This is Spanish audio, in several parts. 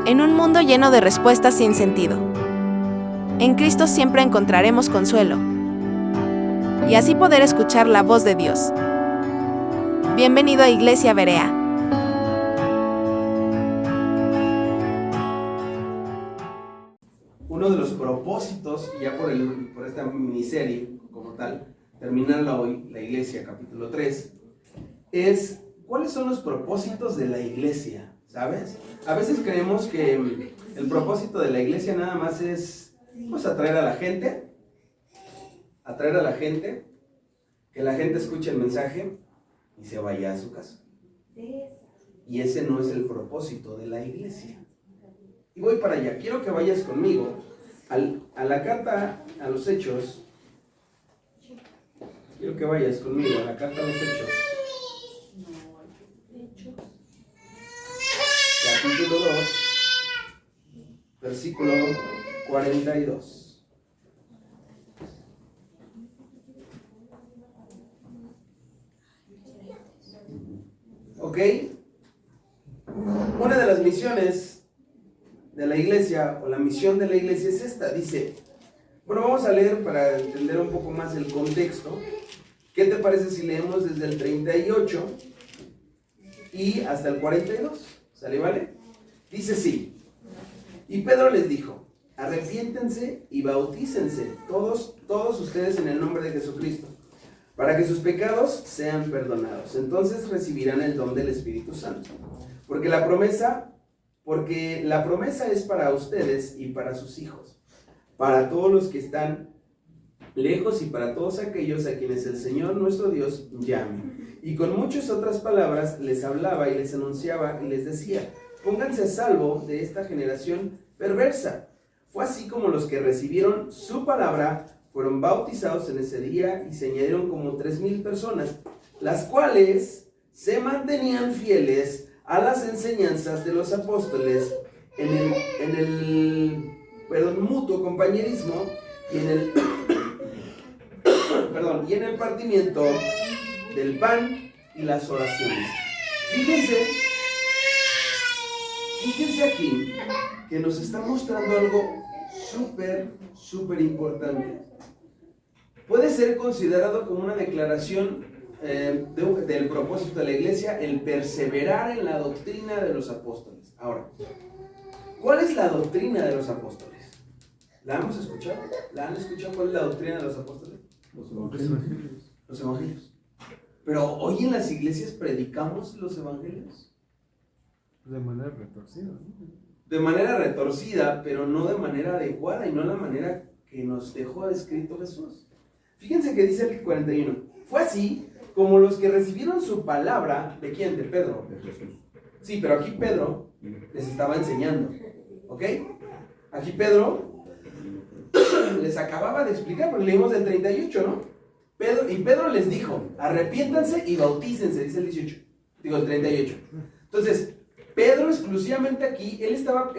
En un mundo lleno de respuestas sin sentido, en Cristo siempre encontraremos consuelo y así poder escuchar la voz de Dios. Bienvenido a Iglesia Berea. Uno de los propósitos, ya por esta miniserie como tal, terminarla hoy, la Iglesia, capítulo 3, es ¿cuáles son los propósitos de la Iglesia? ¿Sabes? A veces creemos que el propósito de la Iglesia nada más es pues atraer a la gente, que la gente escuche el mensaje y se vaya a su casa. Y ese no es el propósito de la Iglesia. Y voy para allá. Quiero que vayas conmigo a la carta a los Hechos. Quiero que vayas conmigo a la carta a los Hechos. Capítulo 2, versículo 42. ¿Ok? Una de las misiones de la iglesia, o la misión de la iglesia es esta, dice, bueno, vamos a leer para entender un poco más el contexto. ¿Qué te parece si leemos desde el 38 y hasta el 42? ¿Sale, vale? Dice así, y Pedro les dijo, arrepiéntense y bautícense todos ustedes en el nombre de Jesucristo, para que sus pecados sean perdonados. Entonces recibirán el don del Espíritu Santo. Porque la promesa es para ustedes y para sus hijos, para todos los que están lejos y para todos aquellos a quienes el Señor nuestro Dios llame. Y con muchas otras palabras les hablaba y les anunciaba y les decía, pónganse a salvo de esta generación perversa. Fue así como los que recibieron su palabra fueron bautizados en ese día y se añadieron como 3,000 personas, las cuales se mantenían fieles a las enseñanzas de los apóstoles en el mutuo compañerismo y en el partimiento del pan y las oraciones. Fíjense aquí que nos está mostrando algo súper importante. Puede ser considerado como una declaración del propósito de la iglesia, el perseverar en la doctrina de los apóstoles. Ahora, ¿cuál es la doctrina de los apóstoles? ¿La hemos escuchado? ¿La han escuchado? ¿Cuál es la doctrina de los apóstoles? Los evangelios. Pero hoy en las iglesias predicamos los evangelios. De manera retorcida, ¿no? De manera retorcida, pero no de manera adecuada y no la manera que nos dejó escrito Jesús. Fíjense que dice el 41. Fue así como los que recibieron su palabra, ¿de quién? De Pedro. De Jesús. Sí, pero aquí Pedro les estaba enseñando, ¿ok? Aquí Pedro les acababa de explicar, porque leímos el 38, ¿no? Pedro les dijo, arrepiéntanse y bautícense, dice el 18, digo el 38. Entonces, Pedro exclusivamente aquí, él estaba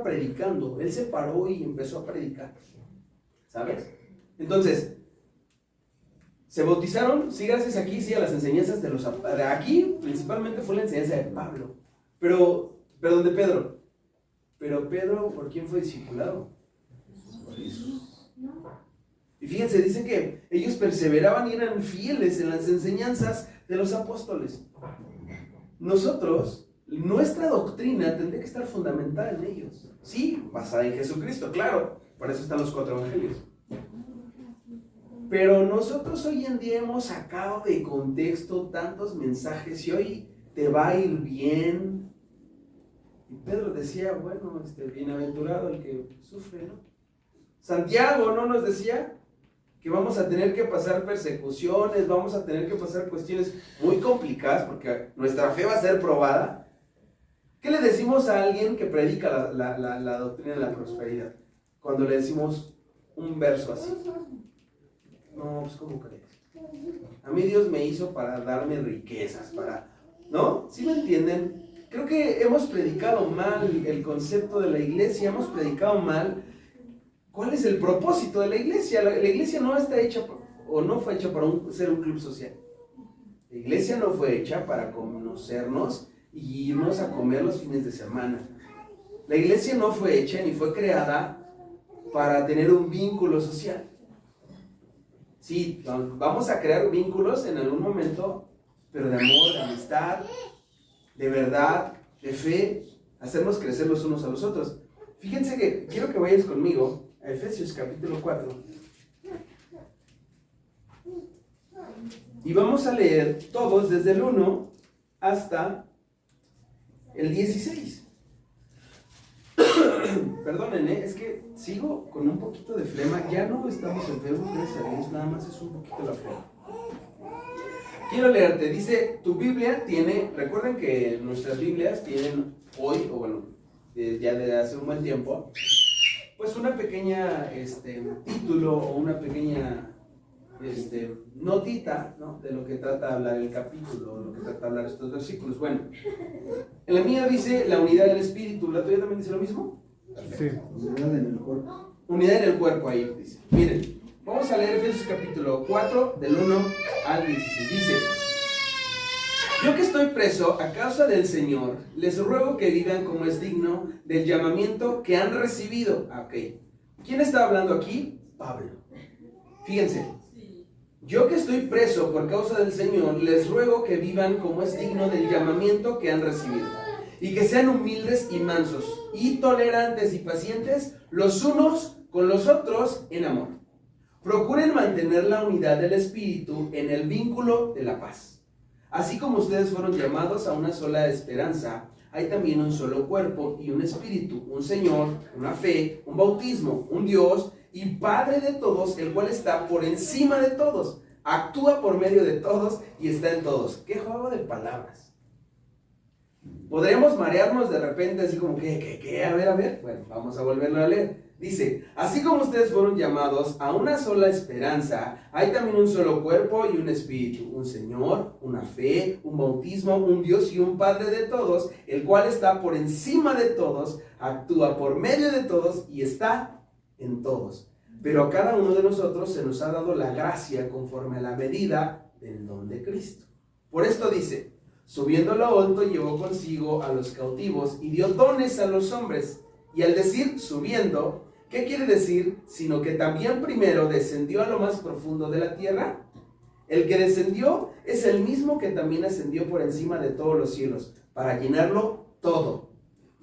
predicando, él se paró y empezó a predicar, ¿sabes? Entonces, se bautizaron, sí, gracias aquí, sí, a las enseñanzas de los... Aquí, principalmente fue la enseñanza de Pablo, perdón, de Pedro. Pero Pedro, ¿por quién fue discipulado? Por Jesús. Y fíjense, dice que ellos perseveraban y eran fieles en las enseñanzas de los apóstoles. Nosotros, nuestra doctrina tendría que estar fundamentada en ellos. Sí, basada en Jesucristo, claro, para eso están los 4 evangelios. Pero nosotros hoy en día hemos sacado de contexto tantos mensajes y hoy te va a ir bien. Y Pedro decía, bueno, bienaventurado el que sufre, ¿no? Santiago, ¿no nos decía? Que vamos a tener que pasar persecuciones, vamos a tener que pasar cuestiones muy complicadas porque nuestra fe va a ser probada. ¿Qué le decimos a alguien que predica la doctrina de la prosperidad? Cuando le decimos un verso así. No, pues ¿cómo crees? A mí Dios me hizo para darme riquezas, ¿no? ¿Sí me entienden? Creo que hemos predicado mal el concepto de la iglesia, hemos predicado mal cuál es el propósito de la iglesia. La iglesia no está hecha, o no fue hecha para ser un club social. La iglesia no fue hecha para conocernos y irnos a comer los fines de semana. La iglesia no fue hecha ni fue creada para tener un vínculo social. Sí, vamos a crear vínculos en algún momento, pero de amor, de amistad, de verdad, de fe, hacernos crecer los unos a los otros. Fíjense que quiero que vayas conmigo a Efesios capítulo 4. Y vamos a leer todos desde el 1 hasta el 16. Perdonen, es que sigo con un poquito de flema. Ya no estamos enfermos, gracias a Dios, nada más es un poquito la flema. Quiero leerte, dice, tu Biblia tiene, recuerden que nuestras Biblias tienen hoy, o bueno, ya desde hace un buen tiempo, pues una pequeña título o una pequeña notita, ¿no?, de lo que trata de hablar el capítulo, lo que trata de hablar estos versículos. Bueno, en la mía dice la unidad del espíritu. ¿La tuya también dice lo mismo? Sí. Unidad en el cuerpo. Unidad en el cuerpo, ahí dice. Miren, vamos a leer Efesios capítulo 4, del 1 al 16. Dice: yo que estoy preso a causa del Señor, les ruego que vivan como es digno del llamamiento que han recibido. Ok. ¿Quién está hablando aquí? Pablo. Fíjense. Yo que estoy preso por causa del Señor, les ruego que vivan como es digno del llamamiento que han recibido, y que sean humildes y mansos, y tolerantes y pacientes los unos con los otros en amor. Procuren mantener la unidad del espíritu en el vínculo de la paz. Así como ustedes fueron llamados a una sola esperanza, hay también un solo cuerpo y un espíritu, un Señor, una fe, un bautismo, un Dios y Padre de todos, el cual está por encima de todos, actúa por medio de todos y está en todos. ¡Qué juego de palabras! Podremos marearnos de repente así como ¿qué? A ver. Bueno, vamos a volverlo a leer. Dice, así como ustedes fueron llamados a una sola esperanza, hay también un solo cuerpo y un espíritu, un Señor, una fe, un bautismo, un Dios y un Padre de todos, el cual está por encima de todos, actúa por medio de todos y está en todos. Pero a cada uno de nosotros se nos ha dado la gracia conforme a la medida del don de Cristo. Por esto dice, subiendo lo alto llevó consigo a los cautivos y dio dones a los hombres. Y al decir subiendo, ¿qué quiere decir? Sino que también primero descendió a lo más profundo de la tierra. El que descendió es el mismo que también ascendió por encima de todos los cielos, para llenarlo todo.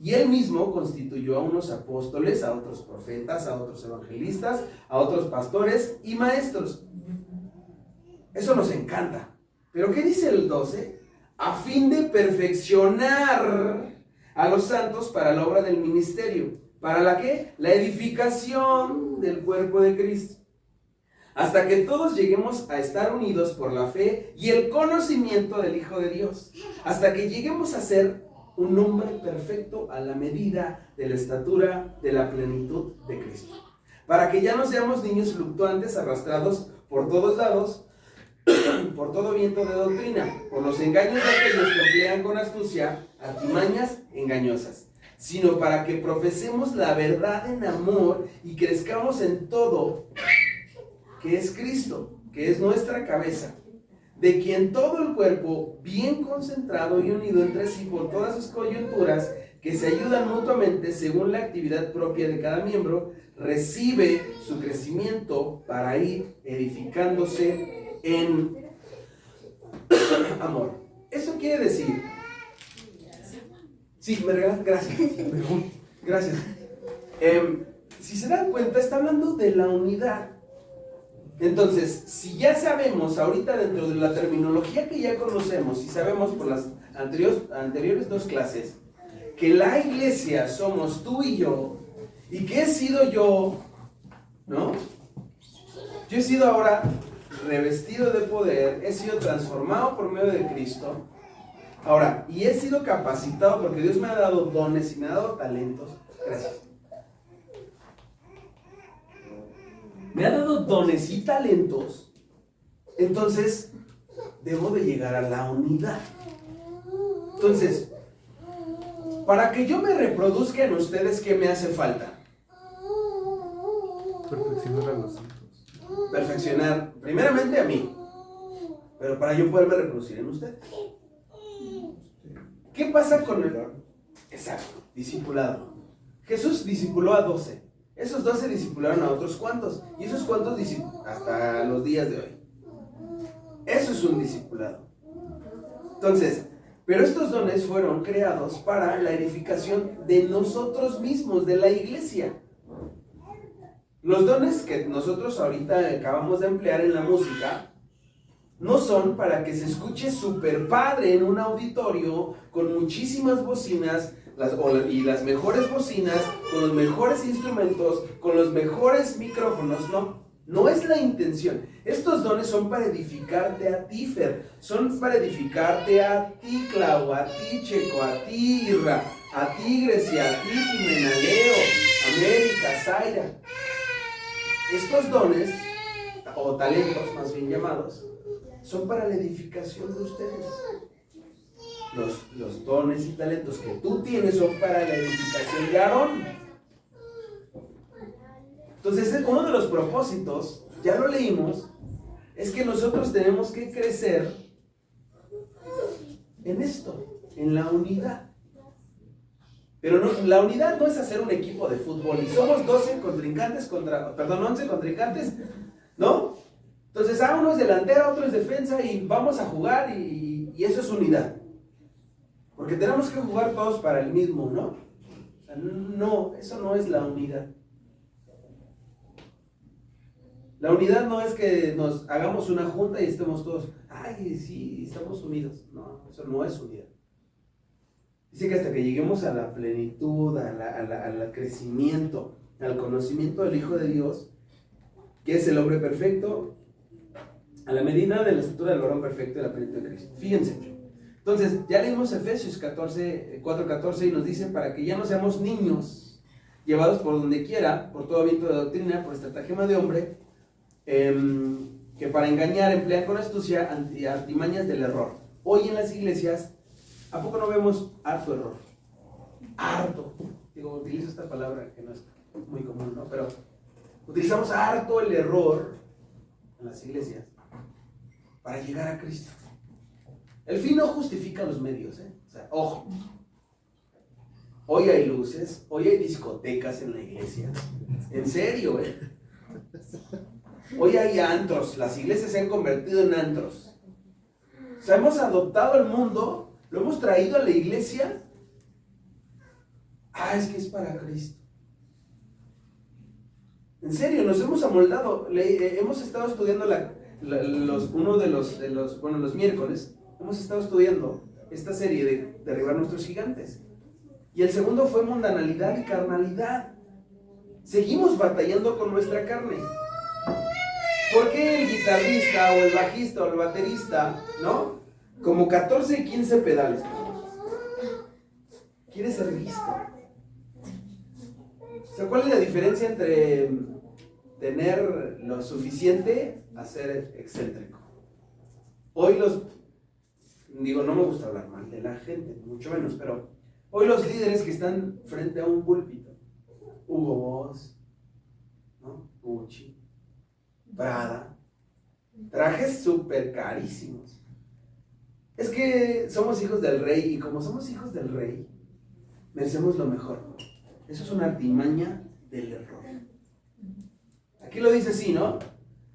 Y él mismo constituyó a unos apóstoles, a otros profetas, a otros evangelistas, a otros pastores y maestros. Eso nos encanta. ¿Pero qué dice el 12? A fin de perfeccionar a los santos para la obra del ministerio. ¿Para la qué? La edificación del cuerpo de Cristo. Hasta que todos lleguemos a estar unidos por la fe y el conocimiento del Hijo de Dios. Hasta que lleguemos a ser un hombre perfecto a la medida de la estatura de la plenitud de Cristo. Para que ya no seamos niños fluctuantes arrastrados por todos lados, por todo viento de doctrina, por los engaños de aquellos que emplean con astucia artimañas engañosas, sino para que profesemos la verdad en amor y crezcamos en todo, que es Cristo, que es nuestra cabeza, de quien todo el cuerpo, bien concentrado y unido entre sí por todas sus coyunturas, que se ayudan mutuamente según la actividad propia de cada miembro, recibe su crecimiento para ir edificándose en amor. Eso quiere decir... Sí, me regalas, gracias. Gracias. Si se dan cuenta, está hablando de la unidad. Entonces, si ya sabemos ahorita dentro de la terminología que ya conocemos y sabemos por las anteriores dos clases que la iglesia somos tú y yo, y que he sido yo, ¿no? Yo he sido ahora revestido de poder, he sido transformado por medio de Cristo, ahora, y he sido capacitado porque Dios me ha dado dones y me ha dado talentos. Gracias. Me ha dado dones y talentos, entonces debo de llegar a la unidad. Entonces, para que yo me reproduzca en ustedes, ¿qué me hace falta? Perfeccionar a los santos. Perfeccionar, primeramente a mí, pero para yo poderme reproducir en ustedes. ¿Qué pasa con el... Exacto, discipulado. Jesús discipuló a 12. Esos 12 discipularon a otros cuantos. Y esos cuantos hasta los días de hoy. Eso es un discipulado. Entonces, pero estos dones fueron creados para la edificación de nosotros mismos, de la iglesia. Los dones que nosotros ahorita acabamos de emplear en la música no son para que se escuche súper padre en un auditorio con muchísimas bocinas y las mejores bocinas, con los mejores instrumentos, con los mejores micrófonos. No es la intención. Estos dones son para edificarte a ti, Fer. Son para edificarte a ti, Clau, a ti, Checo, a ti, Irra, a ti, Grecia, a ti, Jimena, Leo, América, Zaira. Estos dones, o talentos más bien llamados, son para la edificación de ustedes. Los dones y talentos que tú tienes son para la edificación de Aarón. Entonces, uno de los propósitos, ya lo leímos, es que nosotros tenemos que crecer en esto, en la unidad. Pero no, la unidad no es hacer un equipo de fútbol y somos 11 contrincantes, ¿no? Entonces, uno es delantero, otro es defensa y vamos a jugar y eso es unidad. Porque tenemos que jugar todos para el mismo, ¿no? O sea, no, eso no es la unidad. La unidad no es que nos hagamos una junta y estemos todos, ay, sí, estamos unidos. No, eso no es unidad. Dice que hasta que lleguemos a la plenitud, al crecimiento, al conocimiento del Hijo de Dios, que es el hombre perfecto, a la medida de la estatura del varón perfecto y la plenitud de Cristo. Fíjense. Entonces, ya leímos Efesios 4:14 y nos dice para que ya no seamos niños, llevados por donde quiera, por todo viento de doctrina, por estratagema de hombre, que para engañar emplean con astucia artimañas del error. Hoy en las iglesias, ¿a poco no vemos harto error? Harto. Digo, utilizo esta palabra que no es muy común, ¿no? Pero utilizamos harto el error en las iglesias para llegar a Cristo. El fin no justifica los medios, ¿eh? O sea, ojo. Hoy hay luces, hoy hay discotecas en la iglesia. En serio, ¿eh? Hoy hay antros, las iglesias se han convertido en antros. O sea, hemos adoptado el mundo, lo hemos traído a la iglesia. Es que es para Cristo. En serio, nos hemos amoldado. Hemos estado estudiando los miércoles, hemos estado estudiando esta serie de derribar nuestros gigantes. Y el segundo fue mundanalidad y carnalidad. Seguimos batallando con nuestra carne. ¿Por qué el guitarrista o el bajista o el baterista, ¿no? Como 14 y 15 pedales. Quiere ser visto. O sea, ¿cuál es la diferencia entre tener lo suficiente a ser excéntrico? Hoy no me gusta hablar mal de la gente, mucho menos, pero hoy los líderes que están frente a un púlpito, Hugo Boss, ¿no? Gucci, Prada, trajes súper carísimos. Es que somos hijos del rey y como somos hijos del rey, merecemos lo mejor. Eso es una artimaña del error. Aquí lo dice así, ¿no?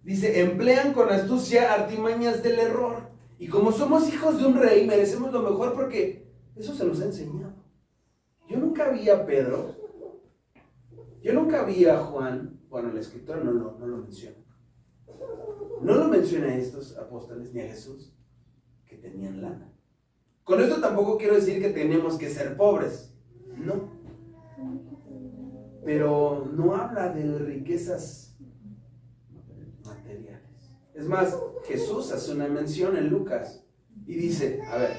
Dice, emplean con astucia artimañas del error. Y como somos hijos de un rey, merecemos lo mejor porque eso se nos ha enseñado. Yo nunca vi a Pedro, yo nunca vi a Juan, bueno, la escritura no lo menciona. No lo menciona a estos apóstoles ni a Jesús, que tenían lana. Con esto tampoco quiero decir que tenemos que ser pobres, no. Pero no habla de riquezas materiales. Es más, Jesús hace una mención en Lucas y dice, a ver,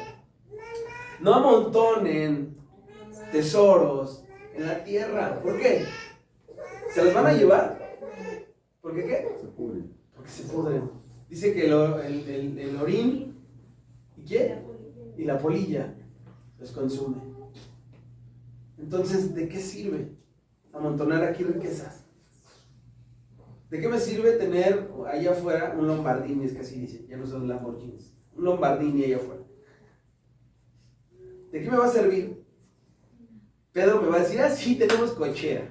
no amontonen tesoros en la tierra. ¿Por qué? ¿Se los van a llevar? ¿Por qué qué? Se pudren. Porque se pudren. Dice que el orín, ¿y qué? Y la polilla los consume. Entonces, ¿de qué sirve amontonar aquí riquezas? ¿De qué me sirve tener allá afuera un Lombardini? Es que así dice, ya no son Lamborghinis. Un Lombardini allá afuera. ¿De qué me va a servir Pedro me va a decir, ah, sí, tenemos cochera.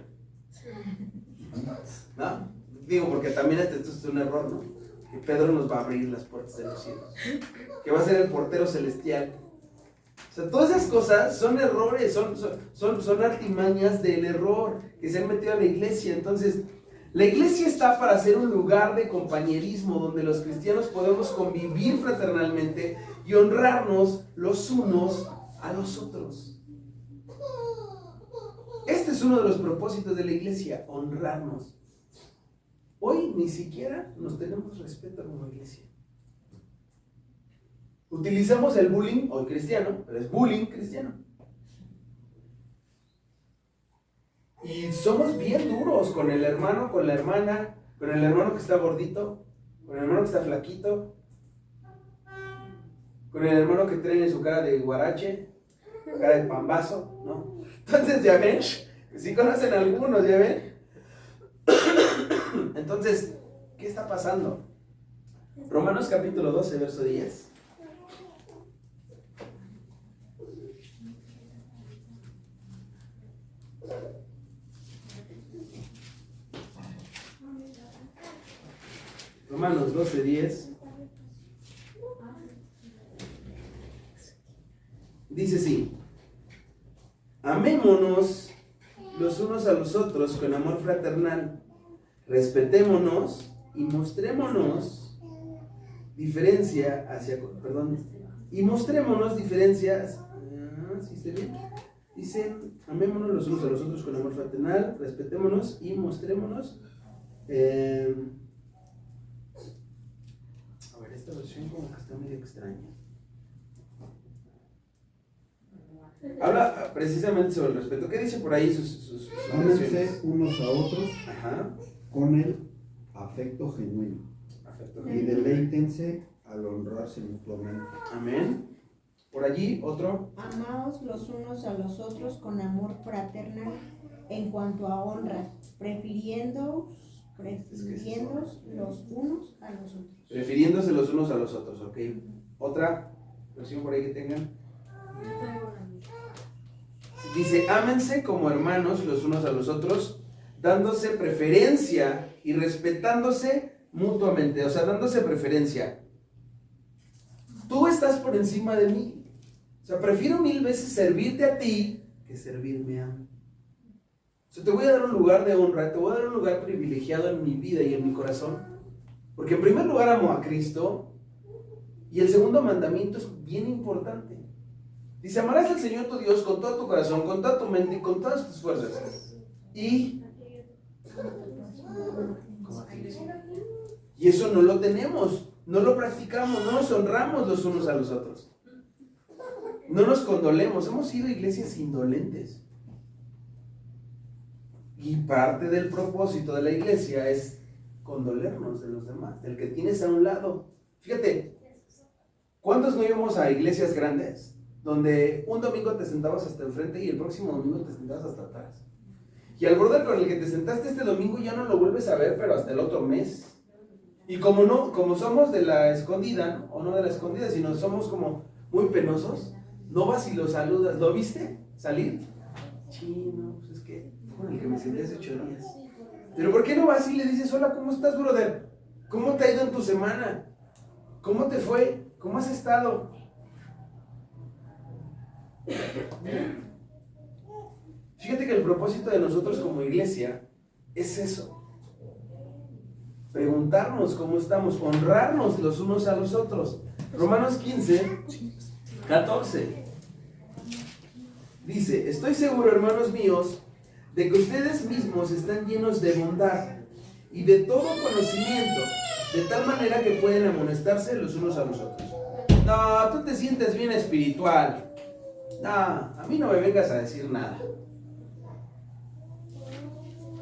¿No? Digo, porque también esto es un error, ¿no? Que Pedro nos va a abrir las puertas de los cielos. Que va a ser el portero celestial. O sea, todas esas cosas son errores, son artimañas del error que se han metido a la iglesia. Entonces, la iglesia está para ser un lugar de compañerismo donde los cristianos podemos convivir fraternalmente y honrarnos los unos a los otros. Este es uno de los propósitos de la iglesia, honrarnos. Hoy ni siquiera nos tenemos respeto como iglesia. Utilizamos el bullying, hoy cristiano, pero es bullying cristiano. Y somos bien duros con el hermano, con la hermana, con el hermano que está gordito, con el hermano que está flaquito, con el hermano que trae su cara de guarache, cara de pambazo, ¿no? Entonces, ya ven, sí conocen algunos, ya ven. Entonces, ¿qué está pasando? Romanos capítulo 12, verso 10. Romanos 12, 10. Dice así: amémonos los unos a los otros con amor fraternal, respetémonos y mostrémonos diferencias, ¿sí está bien? Dicen, amémonos los unos a los otros con amor fraternal, respetémonos y mostrémonos. A ver, esta versión como que está medio extraña. Habla precisamente sobre el respeto. ¿Qué dice por ahí sus Ámense unos a otros. Ajá. Con el afecto genuino. Y deleítense al honrarse mutuamente. Amén. Por allí, otro. Amaos los unos a los otros con amor fraternal en cuanto a honra, prefiriéndoos los unos a los otros. Prefiriéndose los unos a los otros, ok. Otra versión por ahí que tengan. Dice, ámense como hermanos los unos a los otros, dándose preferencia y respetándose mutuamente, o sea, dándose preferencia. Tú estás por encima de mí. O sea, prefiero 1000 veces servirte a ti que servirme a mí. O sea, te voy a dar un lugar de honra, te voy a dar un lugar privilegiado en mi vida y en mi corazón. Porque en primer lugar amo a Cristo y el segundo mandamiento es bien importante. Dice, amarás al Señor tu Dios con todo tu corazón, con toda tu mente y con todas tus fuerzas. Y eso no lo tenemos, no lo practicamos, no nos honramos los unos a los otros. No nos condolemos, hemos sido iglesias indolentes. Y parte del propósito de la iglesia es condolernos de los demás, del que tienes a un lado. Fíjate, ¿cuántos no íbamos a iglesias grandes? Donde un domingo te sentabas hasta enfrente y el próximo domingo te sentabas hasta atrás. Y al brother con el que te sentaste este domingo ya no lo vuelves a ver, pero hasta el otro mes. Y como somos de la escondida, ¿no? O no de la escondida, sino somos como muy penosos, no vas y lo saludas. ¿Lo viste salir? Sí, no, pues es que fue con el que me senté hace 8 días. Pero ¿por qué no vas y le dices, hola, ¿cómo estás, brother? ¿Cómo te ha ido en tu semana? ¿Cómo te fue? ¿Cómo has estado? Fíjate que el propósito de nosotros como iglesia es eso: preguntarnos cómo estamos, honrarnos los unos a los otros. Romanos 15, 14 dice, estoy seguro, hermanos míos, de que ustedes mismos están llenos de bondad y de todo conocimiento, de tal manera que pueden amonestarse los unos a los otros. No, tú te sientes bien espiritual. No, a mí no me vengas a decir nada.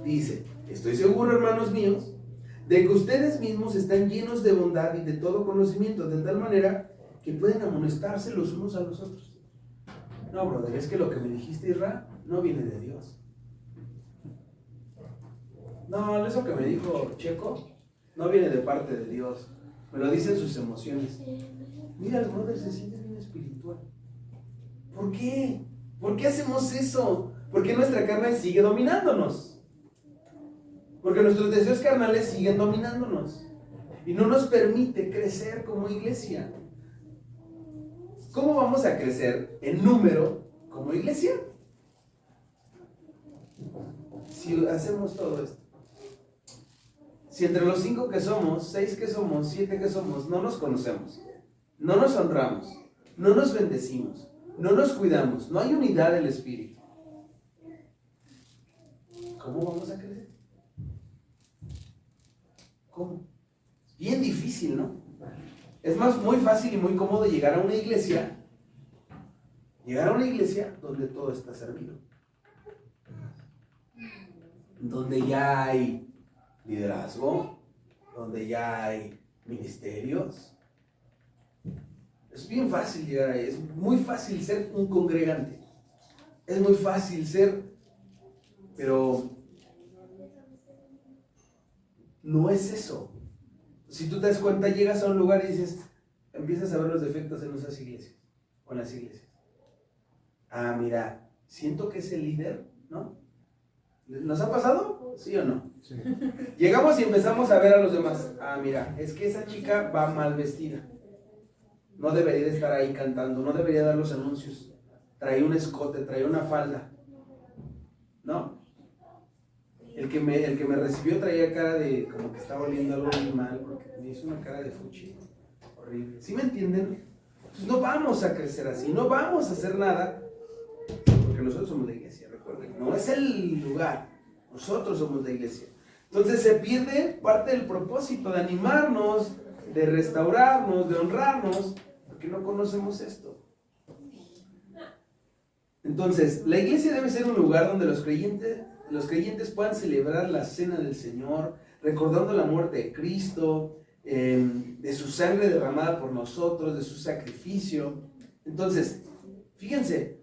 Dice, estoy seguro, hermanos míos, de que ustedes mismos están llenos de bondad y de todo conocimiento, de tal manera que pueden amonestarse los unos a los otros. No, brother, es que lo que me dijiste, Isra, no viene de Dios. No, eso que me dijo Checo no viene de parte de Dios. Me lo dicen sus emociones. Mira, el brother se siente bien espiritual. ¿Por qué? ¿Por qué hacemos eso? ¿Por qué nuestra carne sigue dominándonos? Porque nuestros deseos carnales siguen dominándonos y no nos permite crecer como iglesia. ¿Cómo vamos a crecer en número como iglesia? Si hacemos todo esto. Si entre los 5 que somos, 6 que somos, 7 que somos, no nos conocemos, no nos honramos, no nos bendecimos, no nos cuidamos, no hay unidad del espíritu, ¿cómo vamos a crecer? ¿Cómo? Bien difícil, ¿no? Es muy fácil y muy cómodo llegar a una iglesia donde todo está servido, donde ya hay liderazgo, donde ya hay ministerios. Es bien fácil llegar ahí, es muy fácil ser un congregante, es muy fácil ser, pero no es eso. Si tú te das cuenta, llegas a un lugar y dices, empiezas a ver los defectos en esas iglesias, o en las iglesias. Ah, mira, siento que es el líder, ¿no? ¿Nos ha pasado? ¿Sí o no? Sí. Llegamos y empezamos a ver a los demás. Ah, mira, es que esa chica va mal vestida. No debería de estar ahí cantando, no debería dar los anuncios. Trae un escote, trae una falda. ¿No? El que me recibió traía cara de como que estaba oliendo algo muy mal, porque me hizo una cara de fuchi. Horrible. ¿Sí me entienden? Pues no vamos a crecer así, no vamos a hacer nada, porque nosotros somos la iglesia, recuerden. No es el lugar, nosotros somos la iglesia. Entonces se pierde parte del propósito de animarnos, de restaurarnos, de honrarnos, porque no conocemos esto. Entonces, la iglesia debe ser un lugar donde los creyentes puedan celebrar la cena del Señor, recordando la muerte de Cristo, de su sangre derramada por nosotros, de su sacrificio. Entonces, fíjense,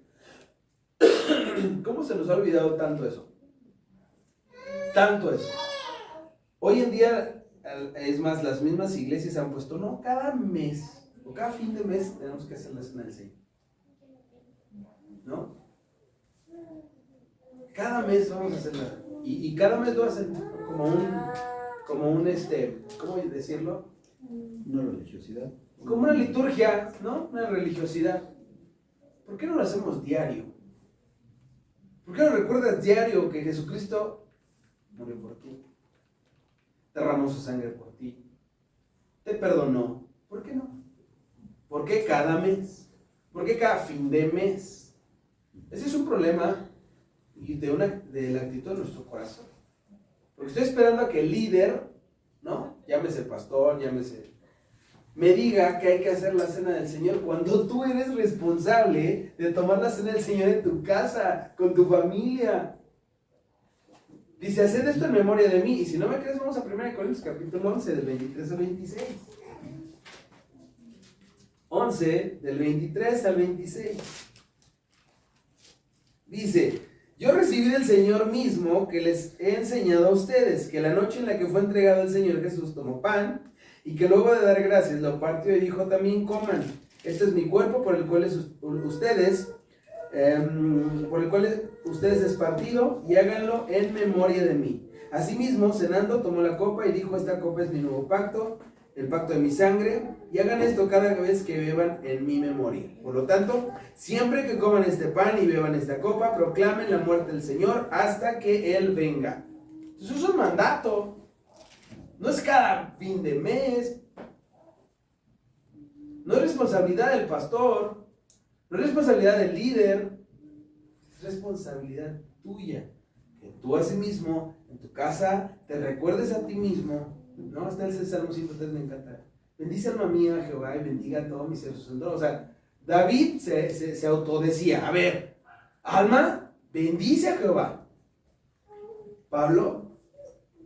¿cómo se nos ha olvidado tanto eso? Tanto eso. Hoy en día, es más, las mismas iglesias han puesto, no, cada mes, o cada fin de mes tenemos que hacer la cena del Señor. ¿No? Cada mes vamos a hacerla. Y cada mes lo hacen como un ¿cómo decirlo? Una religiosidad. Como una liturgia, ¿no? Una religiosidad. ¿Por qué no lo hacemos diario? ¿Por qué no recuerdas diario que Jesucristo murió por ti? Derramó su sangre por ti. Te perdonó. ¿Por qué no? ¿Por qué cada mes? ¿Por qué cada fin de mes? Ese es un problema de la actitud de nuestro corazón. Porque estoy esperando a que el líder, ¿no? Llámese pastor, me diga que hay que hacer la cena del Señor cuando tú eres responsable de tomar la cena del Señor en tu casa, con tu familia. Dice, haced esto en memoria de mí. Y si no me crees, vamos a 1 Corintios capítulo 11, del 23 al 26. 11, del 23 al 26. Dice, yo recibí del Señor mismo que les he enseñado a ustedes, que la noche en la que fue entregado el Señor Jesús tomó pan, y que luego de dar gracias lo partió y dijo, también coman, este es mi cuerpo por el cual ustedes es partido, y háganlo en memoria de mí. Asimismo, cenando, tomó la copa y dijo, esta copa es mi nuevo pacto, el pacto de mi sangre, y hagan esto cada vez que beban en mi memoria. Por lo tanto, siempre que coman este pan y beban esta copa, proclamen la muerte del Señor hasta que Él venga. Eso es un mandato. No es cada fin de mes. No es responsabilidad del pastor. No es responsabilidad del líder. Es responsabilidad tuya. Que tú a sí mismo, en tu casa, te recuerdes a ti mismo. No, está el Salmo 103, me encanta. Bendice alma mía Jehová y bendiga a todos mis seres. O sea, David se autodecía, a ver, alma, bendice a Jehová. Pablo,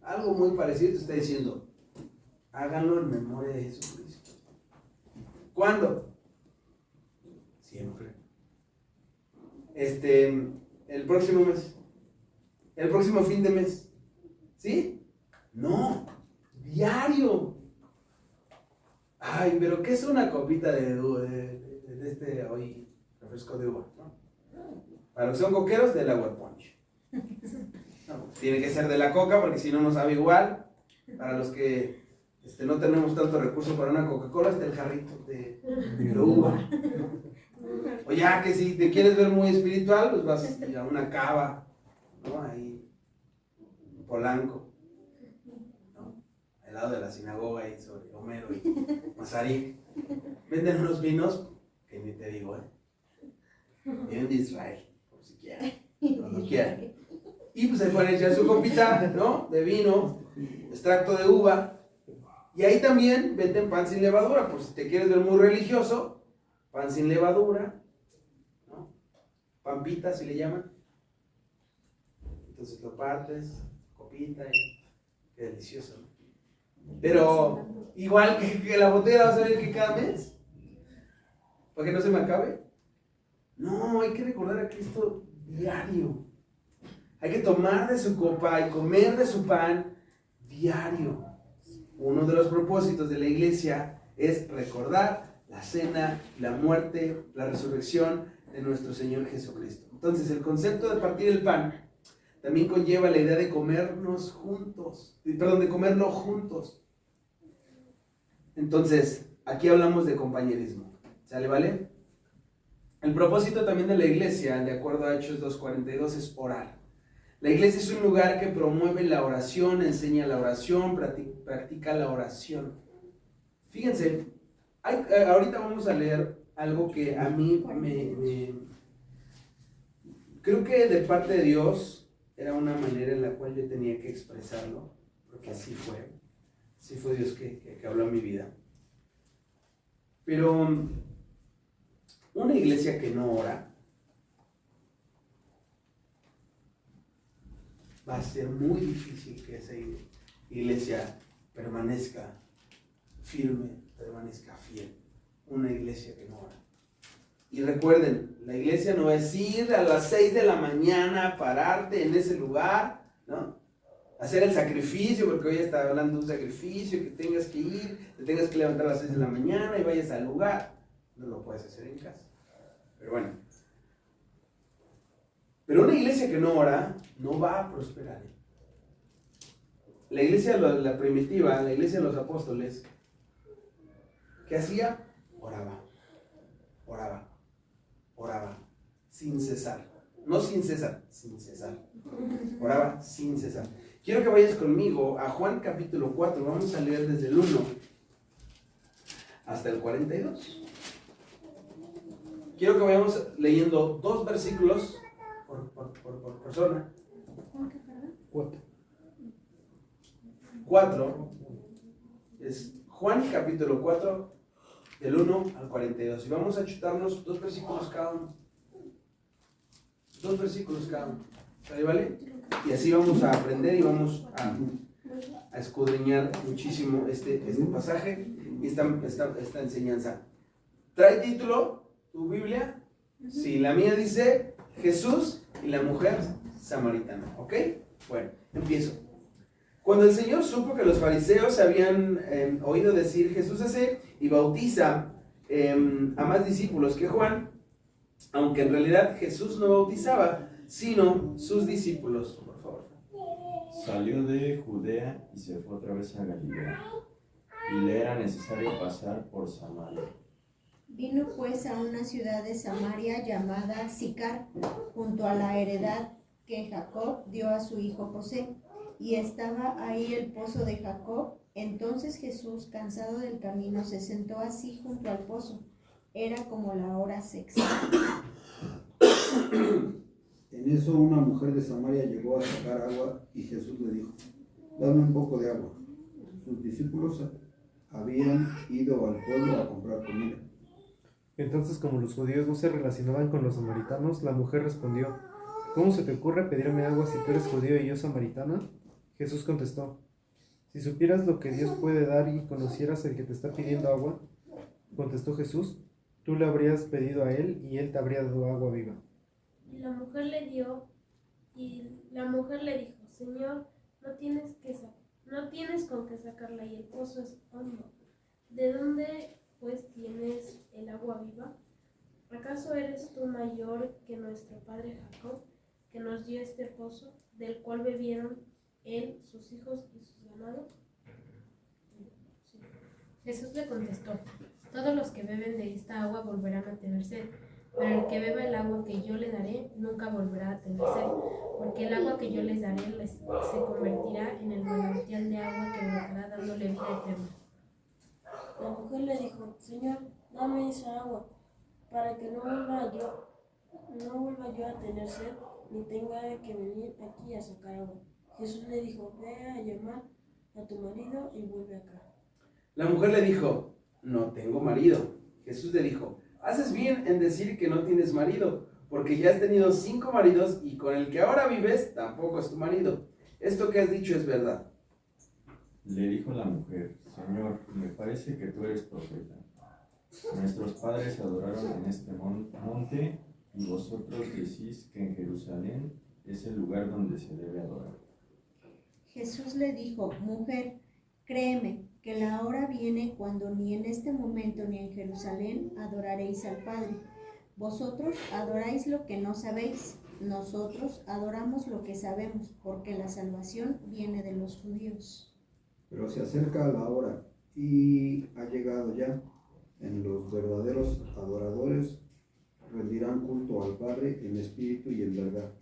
algo muy parecido te está diciendo, háganlo en memoria de Jesucristo. ¿Cuándo? Siempre. El próximo mes. El próximo fin de mes. ¿Sí? No. Diario. Ay, pero ¿qué es una copita de hoy refresco de uva? ¿No? Para los que son coqueros, del agua punch. No, tiene que ser de la coca porque si no, no sabe igual. Para los que no tenemos tanto recurso para una Coca-Cola, está el jarrito de uva. O ya que si te quieres ver muy espiritual, pues vas a una cava, ¿no? Ahí, en Polanco, ¿no? Al lado de la sinagoga, ahí sobre Homero y Mazarik. Venden unos vinos que ni te digo, vienen de Israel, por si quieren, cuando quieran. Y pues se pueden echar su copita, ¿no? De vino, extracto de uva. Y ahí también venden pan sin levadura, por si te quieres ver muy religioso, pan sin levadura, ¿no? Pampita, si le llaman. Entonces lo partes, copita, y qué delicioso, ¿no? Pero igual que la botella vas a ver que cada mes, para que no se me acabe. No, hay que recordar a Cristo diario. Hay que tomar de su copa y comer de su pan diario. Uno de los propósitos de la iglesia es recordar la cena, la muerte, la resurrección de nuestro Señor Jesucristo. Entonces, el concepto de partir el pan también conlleva la idea de comernos juntos, de comerlo juntos. Entonces, aquí hablamos de compañerismo. ¿Sale, vale? El propósito también de la iglesia, de acuerdo a Hechos 2:42, es orar. La iglesia es un lugar que promueve la oración, enseña la oración, practica la oración. Fíjense, ahorita vamos a leer algo que a mí creo que de parte de Dios era una manera en la cual yo tenía que expresarlo, porque así fue Dios que habló en mi vida. Pero una iglesia que no ora va a ser muy difícil que esa iglesia permanezca firme, permanezca fiel. Una iglesia que no ora. Y recuerden, la iglesia no es ir a las 6 de la mañana, pararte en ese lugar, ¿no? Hacer el sacrificio, porque hoy está hablando de un sacrificio, que tengas que ir, te tengas que levantar a las 6 de la mañana y vayas al lugar. No lo puedes hacer en casa. Pero bueno. Pero una iglesia que no ora, no va a prosperar. La iglesia, la primitiva, la iglesia de los apóstoles, ¿qué hacía? Oraba, sin cesar. No sin cesar, sin cesar. Oraba sin cesar. Quiero que vayas conmigo a Juan capítulo 4, vamos a leer desde el 1 hasta el 42. Quiero que vayamos leyendo 2 versículos por persona. 4 es Juan capítulo 4 del 1 al 42 y vamos a chutarnos 2 versículos cada uno. 2 versículos cada uno. ¿Vale? Y así vamos a aprender y vamos a escudriñar muchísimo este pasaje y esta enseñanza. ¿Trae título tu Biblia? Sí, la mía dice Jesús y la mujer samaritana. ¿Ok? Bueno, empiezo. Cuando el Señor supo que los fariseos habían oído decir Jesús hace y bautiza a más discípulos que Juan, aunque en realidad Jesús no bautizaba, sino sus discípulos. Por favor. Salió de Judea y se fue otra vez a Galilea, y le era necesario pasar por Samaria. Vino pues a una ciudad de Samaria llamada Sicar, junto a la heredad que Jacob dio a su hijo José, y estaba ahí el pozo de Jacob. Entonces Jesús, cansado del camino, se sentó así junto al pozo. Era como la hora sexta. En eso una mujer de Samaria llegó a sacar agua y Jesús le dijo: dame un poco de agua. Sus discípulos habían ido al pueblo a comprar comida. Entonces, como los judíos no se relacionaban con los samaritanos, la mujer respondió: ¿cómo se te ocurre pedirme agua si tú eres judío y yo samaritana? Jesús contestó: si supieras lo que Dios puede dar y conocieras el que te está pidiendo agua, contestó Jesús, tú le habrías pedido a él y él te habría dado agua viva. Y la mujer le dijo: Señor, no tienes con qué sacarla y el pozo es hondo. ¿De dónde pues tienes el agua viva? ¿acaso eres tú mayor que nuestro padre Jacob, que nos dio este pozo, del cual bebieron él, sus hijos y sus ganados? Sí. Jesús le contestó: todos los que beben de esta agua volverán a tener sed, pero el que beba el agua que yo le daré nunca volverá a tener sed, porque el agua que yo les daré se convertirá en el manantial de agua que brotará dándole vida eterna. La mujer le dijo: Señor, dame esa agua, para que no vuelva yo a tener sed, ni tenga que venir aquí a sacar agua. Jesús le dijo: ve a llamar a tu marido y vuelve acá. La mujer le dijo: no tengo marido. Jesús le dijo: haces bien en decir que no tienes marido, porque ya has tenido 5 maridos y con el que ahora vives tampoco es tu marido. Esto que has dicho es verdad. Le dijo la mujer: Señor, me parece que tú eres profeta. Nuestros padres adoraron en este monte, y vosotros decís que en Jerusalén es el lugar donde se debe adorar. Jesús le dijo: mujer, créeme que la hora viene cuando ni en este momento ni en Jerusalén adoraréis al Padre. Vosotros adoráis lo que no sabéis, nosotros adoramos lo que sabemos, porque la salvación viene de los judíos. Pero se acerca la hora y ha llegado ya, en los verdaderos adoradores rendirán culto al Padre en espíritu y en verdad,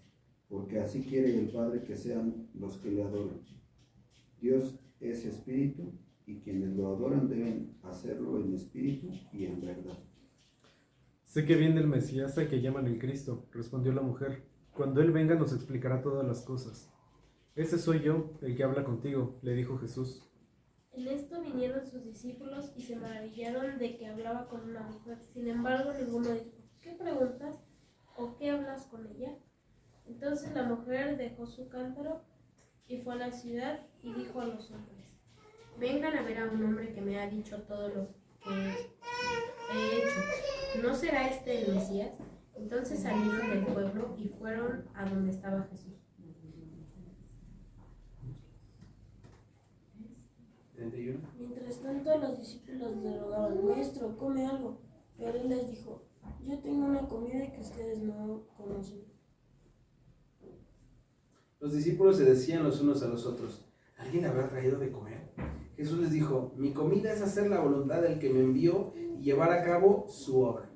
porque así quiere el Padre que sean los que le adoren. Dios es espíritu, y quienes lo adoran deben hacerlo en espíritu y en verdad. Sé que viene el Mesías al que llaman el Cristo, respondió la mujer. Cuando Él venga nos explicará todas las cosas. Ese soy yo, el que habla contigo, le dijo Jesús. En esto vinieron sus discípulos y se maravillaron de que hablaba con una mujer. Sin embargo, ninguno dijo: ¿qué preguntas? ¿O qué hablas con ella? Entonces la mujer dejó su cántaro y fue a la ciudad y dijo a los hombres: vengan a ver a un hombre que me ha dicho todo lo que he hecho. ¿No será este el Mesías? Entonces salieron del pueblo y fueron a donde estaba Jesús. 31. Mientras tanto, los discípulos le rogaban: Maestro, come algo. Pero él les dijo: yo tengo una comida que ustedes no conocen. Los discípulos se decían los unos a los otros: ¿alguien habrá traído de comer? Jesús les dijo: mi comida es hacer la voluntad del que me envió y llevar a cabo su obra.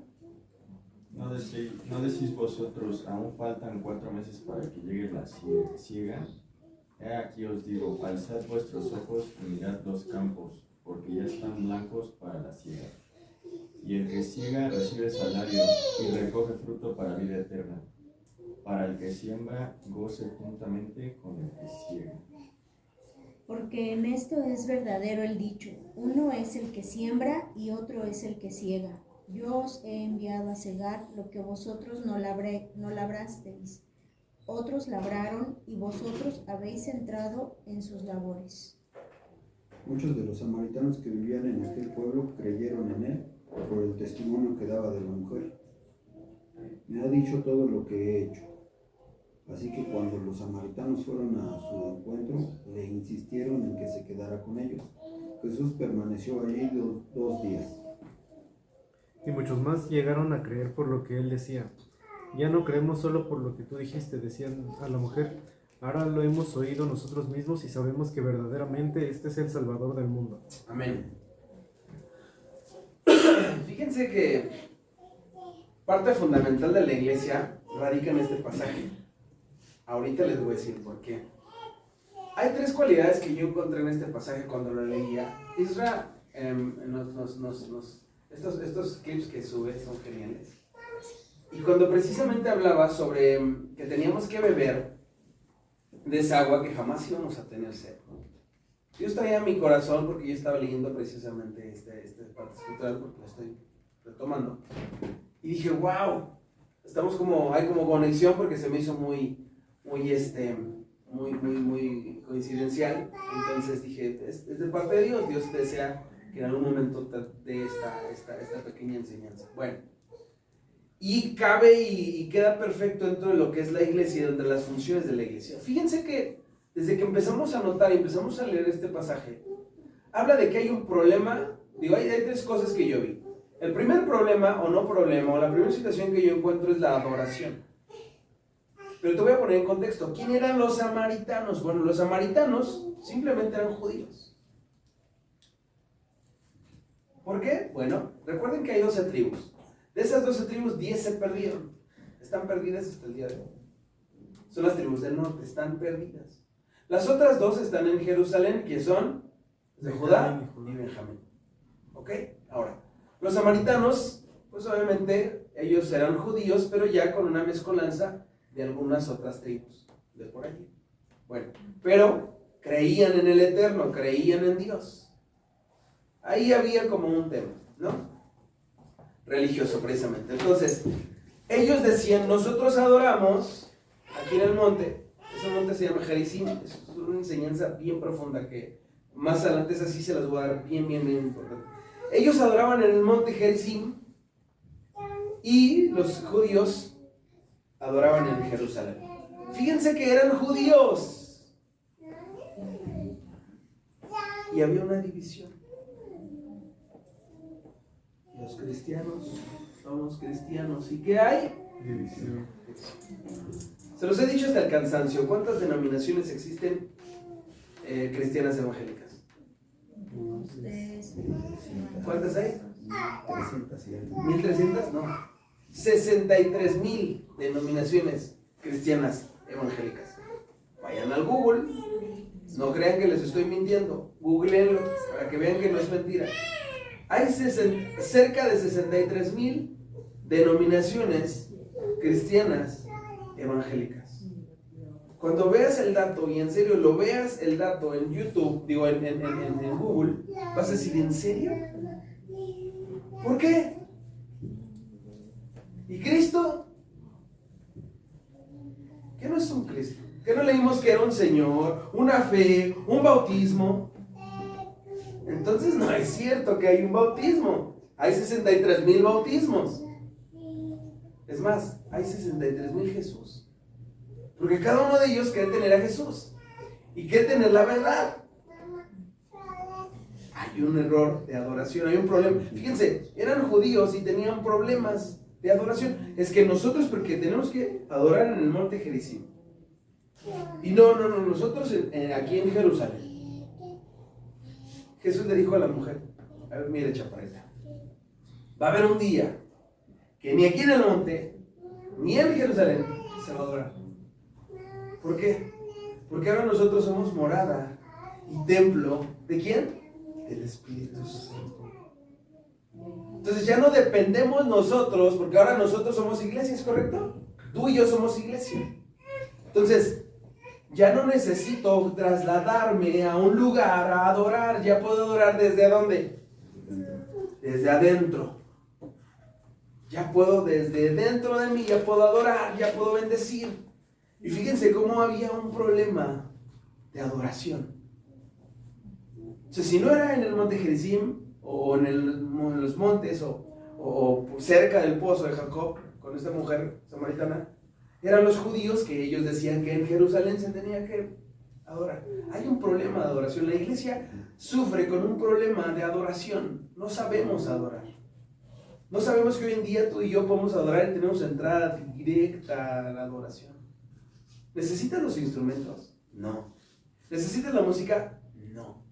¿No decís vosotros, aún faltan 4 meses para que llegue la siega? He aquí os digo, alzad vuestros ojos y mirad los campos, porque ya están blancos para la siega. Y el que siega recibe salario y recoge fruto para vida eterna, para el que siembra goce juntamente con el que siega. Porque en esto es verdadero el dicho: uno es el que siembra y otro es el que siega. Yo os he enviado a segar lo que vosotros no labrasteis. Otros labraron y vosotros habéis entrado en sus labores. Muchos de los samaritanos que vivían en aquel pueblo creyeron en él por el testimonio que daba de la mujer. Me ha dicho todo lo que he hecho. Así que cuando los samaritanos fueron a su encuentro, le insistieron en que se quedara con ellos. Jesús permaneció allí 2 días. Y muchos más llegaron a creer por lo que Él decía. Ya no creemos solo por lo que tú dijiste, decían a la mujer. Ahora lo hemos oído nosotros mismos y sabemos que verdaderamente este es el Salvador del mundo. Amén. Fíjense que parte fundamental de la iglesia radica en este pasaje. Ahorita les voy a decir por qué. Hay 3 cualidades que yo encontré en este pasaje cuando lo leía. Isra, estos clips que sube son geniales. Y cuando precisamente hablaba sobre que teníamos que beber de esa agua que jamás íbamos a tener sed, ¿no? Dios traía mi corazón porque yo estaba leyendo precisamente esta parte escritural porque lo estoy retomando. Y dije, wow, hay como conexión porque se me hizo muy coincidencial. Entonces dije, es de parte de Dios. Dios desea que en algún momento te dé esta pequeña enseñanza. Bueno, y cabe y queda perfecto dentro de lo que es la iglesia, dentro de las funciones de la iglesia. Fíjense que desde que empezamos a notar y empezamos a leer este pasaje, habla de que hay un problema. Digo, hay 3 cosas que yo vi. El primer problema, o no problema, o la primera situación que yo encuentro es la adoración. Pero te voy a poner en contexto. ¿Quién eran los samaritanos? Bueno, los samaritanos simplemente eran judíos. ¿Por qué? Bueno, recuerden que hay 12 tribus. De esas 12 tribus, 10 se perdieron. Están perdidas hasta el día de hoy. Son las tribus del norte, están perdidas. Las otras 2 están en Jerusalén, que son de Judá y Benjamín. ¿Ok? Ahora, los samaritanos, pues obviamente ellos eran judíos, pero ya con una mezcolanza de algunas otras tribus de por allí. Bueno, pero creían en el Eterno, creían en Dios. Ahí había como un tema, ¿no? Religioso precisamente. Entonces, ellos decían, nosotros adoramos aquí en el monte. Ese monte se llama Gerizim. Es una enseñanza bien profunda que más adelante es así, se las voy a dar bien importante. Ellos adoraban en el monte Gerizim y los judíos adoraban en Jerusalén. Fíjense que eran judíos y había una división. Los cristianos somos cristianos. ¿Y qué hay? División. Se los he dicho hasta el cansancio. ¿Cuántas denominaciones existen cristianas evangélicas? ¿Cuántas hay? 1,300, no. 63,000 denominaciones cristianas evangélicas. Vayan al Google. No crean que les estoy mintiendo. Googleenlo para que vean que no es mentira. Hay cerca de 63,000 denominaciones cristianas evangélicas. Cuando veas el dato, y en serio lo veas el dato en YouTube, digo en Google, vas a decir, ¿en serio? ¿Por qué? ¿Y Cristo? ¿Qué no es un Cristo? ¿Qué no leímos que era un Señor, una fe, un bautismo? Entonces no es cierto que hay un bautismo. Hay 63,000 bautismos. Es más, hay 63,000 Jesús. Porque cada uno de ellos quiere tener a Jesús y quiere tener la verdad. Hay un error de adoración, hay un problema. Fíjense, eran judíos y tenían problemas de adoración. Es que nosotros, porque tenemos que adorar en el monte Gerizim. Y no, nosotros aquí en Jerusalén. Jesús le dijo a la mujer, a ver, mire chaparrita, va a haber un día que ni aquí en el monte, ni en Jerusalén se va a adorar. ¿Por qué? Porque ahora nosotros somos morada y templo, ¿de quién? Del Espíritu Santo. Entonces ya no dependemos nosotros, porque ahora nosotros somos iglesia, ¿es correcto? Tú y yo somos iglesia. Entonces, ya no necesito trasladarme a un lugar a adorar, ya puedo adorar ¿desde dónde? Desde adentro. Ya puedo desde dentro de mí, ya puedo adorar, ya puedo bendecir. Y fíjense cómo había un problema de adoración. O sea, si no era en el monte Gerizim, o en los montes, o cerca del pozo de Jacob, con esta mujer samaritana, eran los judíos que ellos decían que en Jerusalén se tenía que adorar. Hay un problema de adoración. La iglesia sufre con un problema de adoración. No sabemos adorar. No sabemos que hoy en día tú y yo podemos adorar y tenemos entrada directa a la adoración. ¿Necesitas los instrumentos? No. ¿Necesitas la música? No.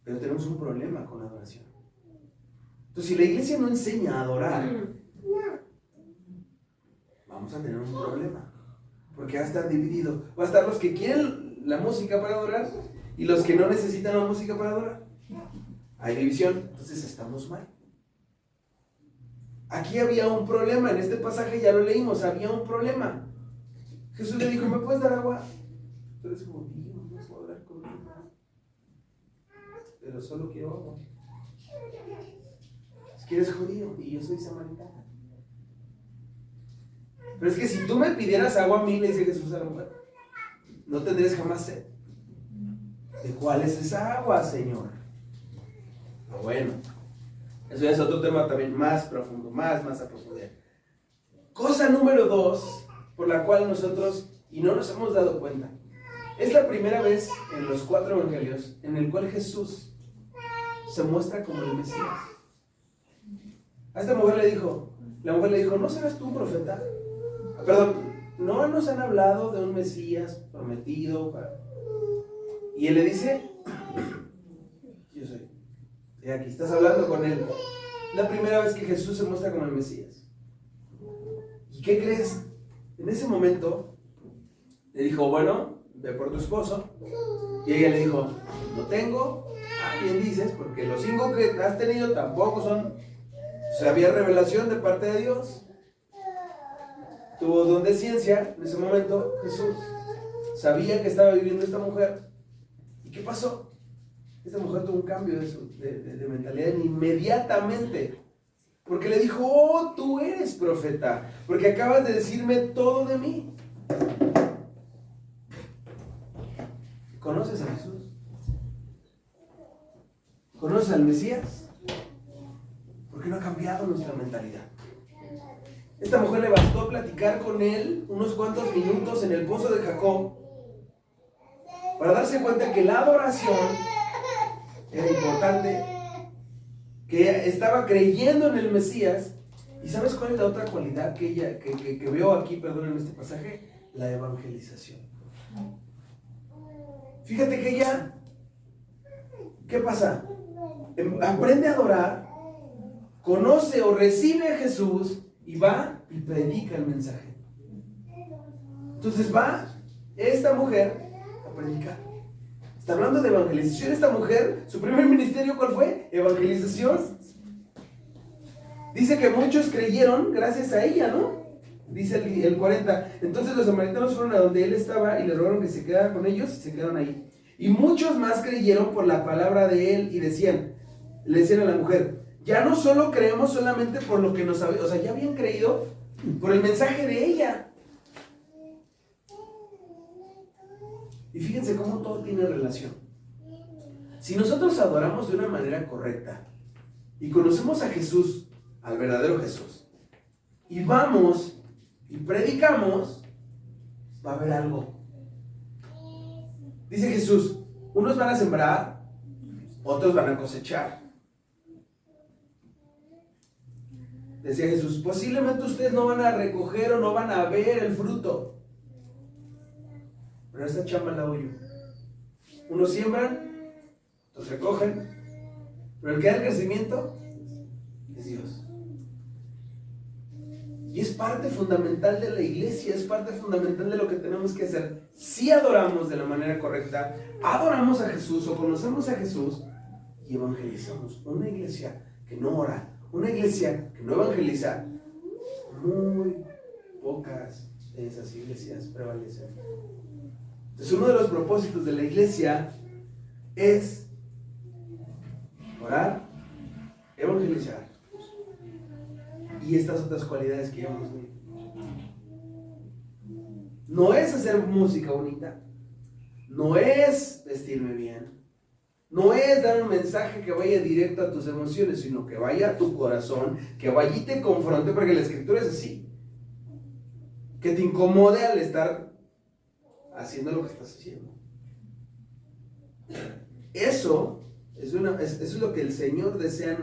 Pero tenemos un problema con la adoración. Entonces, si la iglesia no enseña a adorar, vamos a tener un problema. Porque va a estar dividido. Va a estar los que quieren la música para adorar y los que no necesitan la música para adorar. Hay división, entonces estamos mal. Aquí había un problema, en este pasaje ya lo leímos, había un problema. Jesús le dijo, ¿me puedes dar agua? Tú eres judío, no puedo hablar contigo. Pero solo quiero agua. Es que eres judío y yo soy samaritano. Pero es que si tú me pidieras agua a mí, le dice Jesús a la mujer, no tendrías jamás sed. ¿De cuál es esa agua, Señor? Bueno, eso ya es otro tema también más profundo, más a profundidad. Cosa número 2, por la cual nosotros, y no nos hemos dado cuenta, es la primera vez en los 4 evangelios en el cual Jesús se muestra como el Mesías. A esta mujer la mujer le dijo, ¿no serás tú un profeta? Perdón, ¿no nos han hablado de un Mesías prometido? Y él le dice, yo soy. Y aquí estás hablando con él. La primera vez que Jesús se muestra como el Mesías. ¿Y qué crees? En ese momento le dijo, bueno, ve por tu esposo. Y ella le dijo, no tengo. Ah, bien dices, porque los 5 que has tenido tampoco son. O sea, había revelación de parte de Dios. Tuvo don de ciencia en ese momento Jesús. Sabía que estaba viviendo esta mujer. ¿Y qué pasó? Esta mujer tuvo un cambio de mentalidad inmediatamente. Porque le dijo, oh, tú eres profeta. Porque acabas de decirme todo de mí. ¿Conoces a Jesús? ¿Conoces al Mesías? ¿Por qué no ha cambiado nuestra mentalidad? Esta mujer le bastó platicar con él unos cuantos minutos en el pozo de Jacob para darse cuenta que la adoración era importante, que estaba creyendo en el Mesías. ¿Y sabes cuál es la otra cualidad que ella que veo aquí, perdón, en este pasaje? La evangelización. Fíjate que ella, ¿qué pasa? Aprende a adorar, conoce o recibe a Jesús y va y predica el mensaje. Entonces va esta mujer a predicar. Está hablando de evangelización. Esta mujer, su primer ministerio, ¿cuál fue? Evangelización. Dice que muchos creyeron gracias a ella, ¿no? Dice el 40. Entonces los samaritanos fueron a donde él estaba y le rogaron que se quedara con ellos y se quedaron ahí. Y muchos más creyeron por la palabra de él y le decían a la mujer, ya no solo creemos solamente por lo que nos había, o sea, ya habían creído por el mensaje de ella. Y fíjense cómo todo tiene relación. Si nosotros adoramos de una manera correcta y conocemos a Jesús, al verdadero Jesús, y vamos y predicamos, va a haber algo. Dice Jesús, unos van a sembrar, otros van a cosechar. Decía Jesús, posiblemente ustedes no van a recoger o no van a ver el fruto, pero esta chamba la hago yo. Unos siembran, otros recogen, pero el que da el crecimiento es Dios. Y es parte fundamental de la iglesia, es parte fundamental de lo que tenemos que hacer. Si adoramos de la manera correcta, adoramos a Jesús o conocemos a Jesús y evangelizamos. Una iglesia que no ora, una iglesia que no evangeliza, muy pocas de esas iglesias prevalecen. Entonces, uno de los propósitos de la iglesia es orar, evangelizar y estas otras cualidades que ya hemos visto. No es hacer música bonita, no es vestirme bien, no es dar un mensaje que vaya directo a tus emociones, sino que vaya a tu corazón, que vaya y te confronte, porque la escritura es así, que te incomode al estar haciendo lo que estás haciendo. Eso es lo que el Señor desea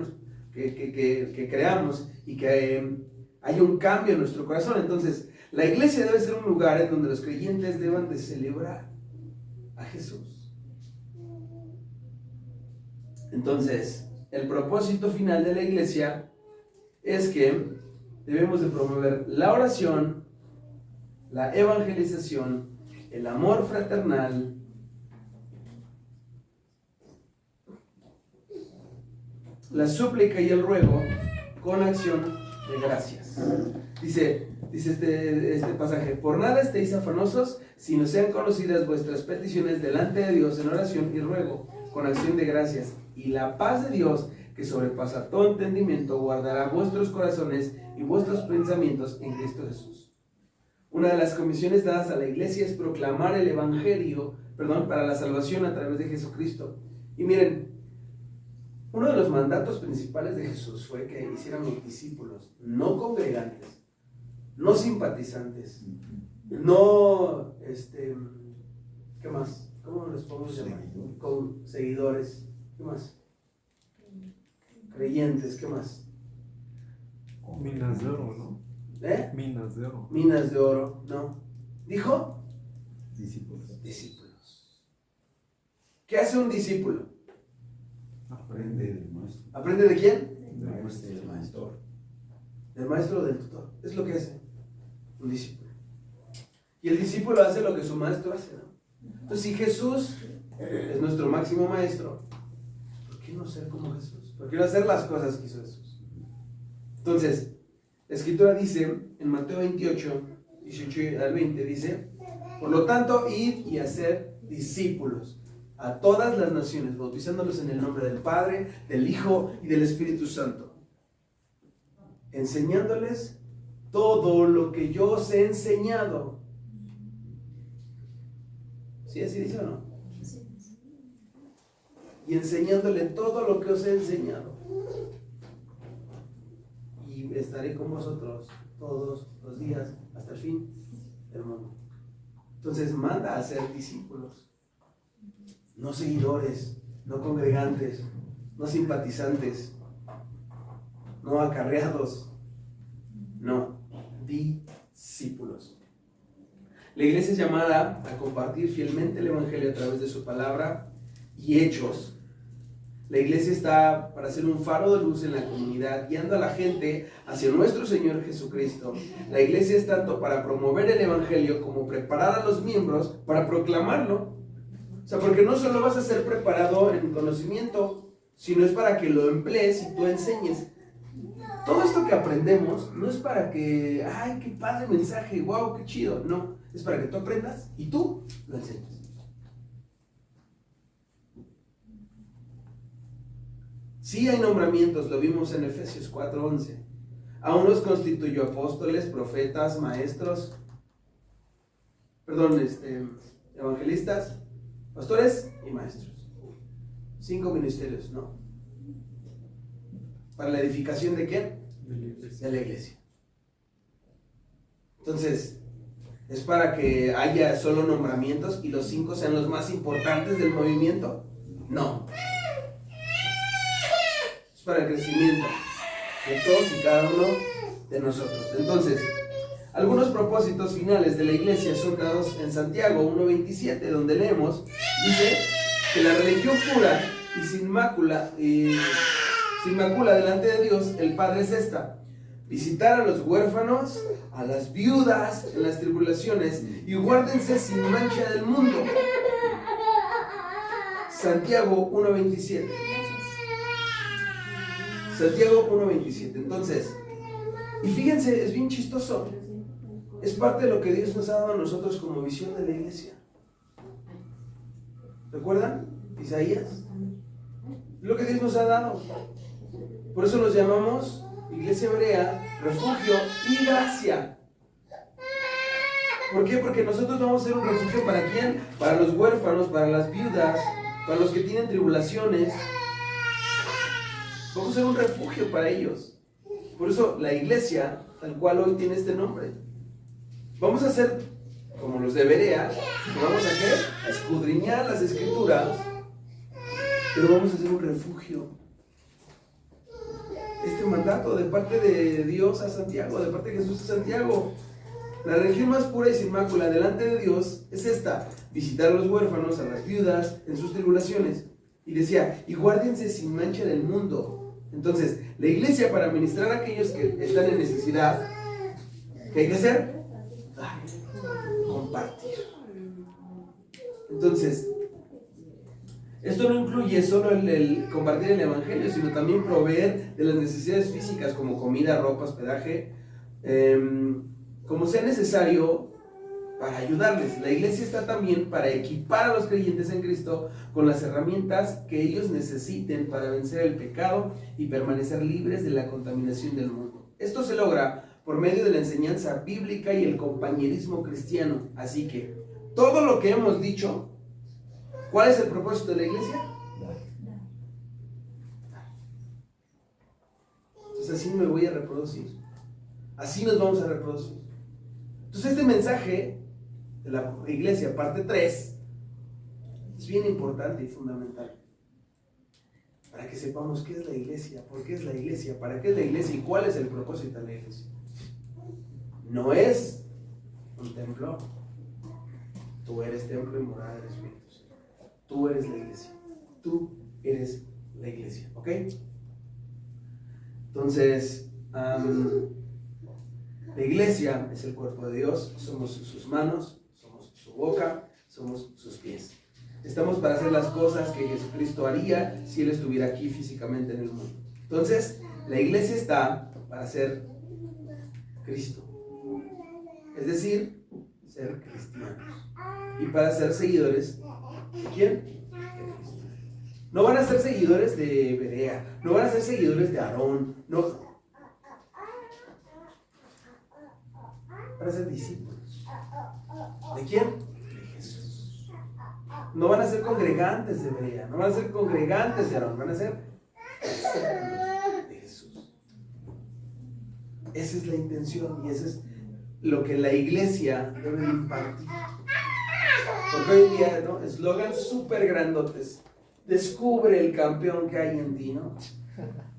que creamos y que haya un cambio en nuestro corazón. Entonces, la iglesia debe ser un lugar en donde los creyentes deban de celebrar a Jesús. Entonces, el propósito final de la iglesia es que debemos de promover la oración, la evangelización, el amor fraternal, la súplica y el ruego con acción de gracias. Dice este pasaje, por nada estéis afanosos, sino sean conocidas vuestras peticiones delante de Dios en oración y ruego con acción de gracias. Y la paz de Dios, que sobrepasa todo entendimiento, guardará vuestros corazones y vuestros pensamientos en Cristo Jesús. Una de las comisiones dadas a la iglesia es proclamar el evangelio, para la salvación a través de Jesucristo. Y miren, uno de los mandatos principales de Jesús fue que hiciéramos discípulos, no congregantes, no simpatizantes, no, ¿qué más? ¿Cómo les podemos llamar? Con seguidores, ¿qué más? Creyentes, ¿qué más? Minas de oro, ¿no? ¿Eh? Minas de oro. Minas de oro, no. ¿Dijo? Discípulos. Discípulos. ¿Qué hace un discípulo? Aprende del maestro. ¿Aprende de quién? Del maestro. Del maestro o del tutor. Es lo que hace un discípulo. Y el discípulo hace lo que su maestro hace, ¿no? Entonces, si Jesús es nuestro máximo maestro, ¿por qué no ser como Jesús? ¿Por qué no hacer las cosas que hizo Jesús? Entonces, la Escritura dice en Mateo 28, 18 al 20, dice: por lo tanto, id y hacer discípulos a todas las naciones, bautizándolos en el nombre del Padre, del Hijo y del Espíritu Santo, enseñándoles todo lo que yo os he enseñado. ¿Sí así dice o no? Y enseñándole todo lo que os he enseñado. Y estaré con vosotros todos los días hasta el fin del mundo. Entonces manda a ser discípulos, no seguidores, no congregantes, no simpatizantes, no acarreados, no, discípulos. La iglesia es llamada a compartir fielmente el Evangelio a través de su palabra y hechos. La iglesia está para ser un faro de luz en la comunidad, guiando a la gente hacia nuestro Señor Jesucristo. La iglesia es tanto para promover el Evangelio como preparar a los miembros para proclamarlo. O sea, porque no solo vas a ser preparado en conocimiento, sino es para que lo emplees y tú enseñes. Todo esto que aprendemos no es para que, ay, qué padre mensaje, wow, qué chido. No, es para que tú aprendas y tú lo enseñes. Sí hay nombramientos, lo vimos en Efesios 4:11. A unos constituyó apóstoles, profetas, maestros, evangelistas, pastores y maestros. 5 ministerios, ¿no? ¿Para la edificación de quién? De la iglesia. Entonces, ¿es para que haya solo nombramientos y los 5 sean los más importantes del movimiento? No. Es para el crecimiento de todos y cada uno de nosotros. Entonces, algunos propósitos finales de la iglesia son dados en Santiago 1:27, donde leemos, dice que la religión pura y sin mácula delante de Dios, el Padre, es esta: visitar a los huérfanos, a las viudas en las tribulaciones, y guárdense sin mancha del mundo. Santiago 1:27. Santiago 1:27. Entonces, y fíjense, es bien chistoso. Es parte de lo que Dios nos ha dado a nosotros como visión de la iglesia. ¿Recuerdan? Isaías. Es lo que Dios nos ha dado. Por eso nos llamamos Iglesia Hebrea, refugio y gracia. ¿Por qué? Porque nosotros vamos a ser un refugio ¿para quién? Para los huérfanos, para las viudas, para los que tienen tribulaciones. Vamos a ser un refugio para ellos. Por eso la iglesia, tal cual hoy tiene este nombre. Vamos a ser como los de Berea, que vamos a qué? A escudriñar las escrituras, pero vamos a ser un refugio. Este mandato de parte de Dios a Santiago, de parte de Jesús a Santiago. La religión más pura y sin mácula delante de Dios es esta: visitar a los huérfanos, a las viudas en sus tribulaciones. Y decía, y guárdense sin mancha del mundo. Entonces, la iglesia, para ministrar a aquellos que están en necesidad, ¿qué hay que hacer? Compartir. Entonces, esto no incluye solo el compartir el evangelio, sino también proveer de las necesidades físicas como comida, ropa, hospedaje, como sea necesario para ayudarles. La iglesia está también para equipar a los creyentes en Cristo con las herramientas que ellos necesiten para vencer el pecado y permanecer libres de la contaminación del mundo. Esto se logra por medio de la enseñanza bíblica y el compañerismo cristiano. Así que, todo lo que hemos dicho, ¿cuál es el propósito de la iglesia? Entonces así me voy a reproducir. Así nos vamos a reproducir. Entonces este mensaje de la iglesia, parte 3, es bien importante y fundamental. para que sepamos qué es la iglesia, por qué es la iglesia, para qué es la iglesia y cuál es el propósito de la iglesia. No es un templo. Tú eres templo y morada del Espíritu Santo. Tú eres la iglesia. Tú eres la iglesia. ¿Ok? Entonces, la iglesia es el cuerpo de Dios. Somos sus manos, somos su boca, somos sus pies. Estamos para hacer las cosas que Jesucristo haría si Él estuviera aquí físicamente en el mundo. Entonces, la iglesia está para ser Cristo. Es decir, ser cristianos. Y para ser seguidores, ¿de quién? De Cristo. No van a ser seguidores de Berea, no van a ser seguidores de Aarón, no. Van a ser discípulos. ¿De quién? De Jesús. No van a ser congregantes de Berea, no van a ser congregantes de Aarón, van a ser discípulos de Jesús. Esa es la intención y ese es lo que la iglesia debe impartir. Porque hoy en día, ¿no? Eslogans súper grandotes. Descubre el campeón que hay en ti, ¿no?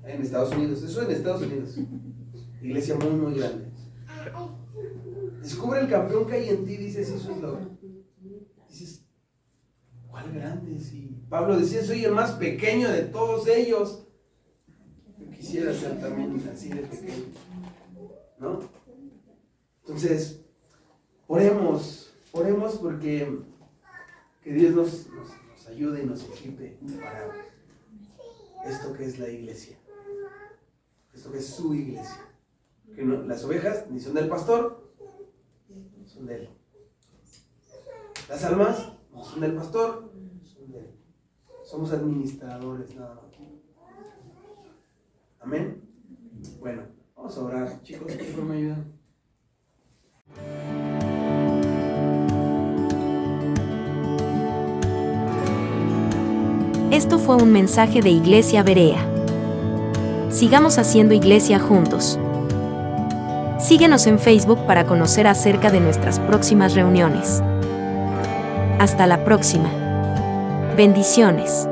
En Estados Unidos, eso en Estados Unidos. Iglesia muy, muy grande. Descubre el campeón que hay en ti, dice así su eslogan. Dices, ¿cuál grande? Si Pablo decía, soy el más pequeño de todos ellos. Yo quisiera ser también así de pequeño, ¿no? Entonces, oremos porque que Dios nos ayude y nos equipe para esto que es la iglesia, esto que es su iglesia. Que no, las ovejas ni son del pastor, son de él. Las almas no son del pastor, son de él. Somos administradores nada más. Amén. Bueno, vamos a orar, chicos, ¿por qué me ayudan? Esto fue un mensaje de Iglesia Berea. Sigamos haciendo iglesia juntos. Síguenos en Facebook para conocer acerca de nuestras próximas reuniones. Hasta la próxima. Bendiciones.